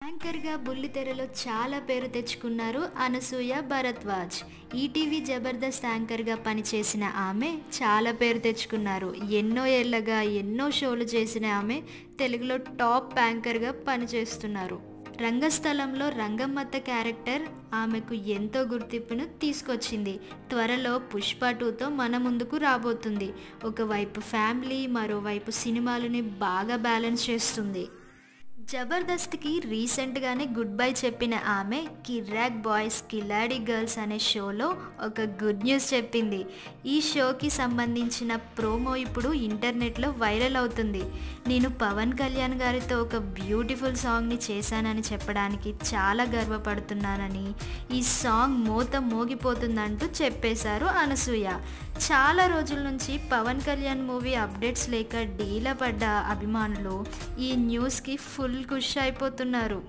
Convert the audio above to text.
యాంకర్‌గా బుల్లితెరలో చాలా పేరు తెచ్చుకున్నారు అనసూయ భరద్వాజ్. ఈటీవీ జబర్దస్త్ యాంకర్‌గా పనిచేసిన ఆమె చాలా పేరు తెచ్చుకున్నారు. ఎన్నో ఏళ్లగా ఎన్నో షోలు చేసిన ఆమె తెలుగులో టాప్ యాంకర్‌గా పనిచేస్తున్నారు. రంగస్థలంలో రంగమ్మత్త క్యారెక్టర్ ఆమెకు ఎంతో గుర్తింపును తీసుకొచ్చింది. త్వరలో పుష్ప 2తో మన ముందుకు రాబోతుంది. ఒకవైపు ఫ్యామిలీ, మరోవైపు సినిమాలని బాగా బ్యాలెన్స్ చేస్తుంది. జబర్దస్త్కి రీసెంట్గానే గుడ్ బై చెప్పిన ఆమె కిర్రాక్ బాయ్స్ కిలాడి గర్ల్స్ అనే షోలో ఒక గుడ్ న్యూస్ చెప్పింది. ఈ షోకి సంబంధించిన ప్రోమో ఇప్పుడు ఇంటర్నెట్లో వైరల్ అవుతుంది. నేను పవన్ కళ్యాణ్ గారితో ఒక బ్యూటిఫుల్ సాంగ్ని చేశానని చెప్పడానికి చాలా గర్వపడుతున్నానని, ఈ సాంగ్ మోత మోగిపోతుందంటూ చెప్పేశారు అనసూయ. చాలా రోజుల నుంచి పవన్ కళ్యాణ్ మూవీ అప్డేట్స్ లేక డీలా పడ్డ అభిమానులు ఈ న్యూస్కి ఫుల్ ఖుషి అయిపోతున్నారు.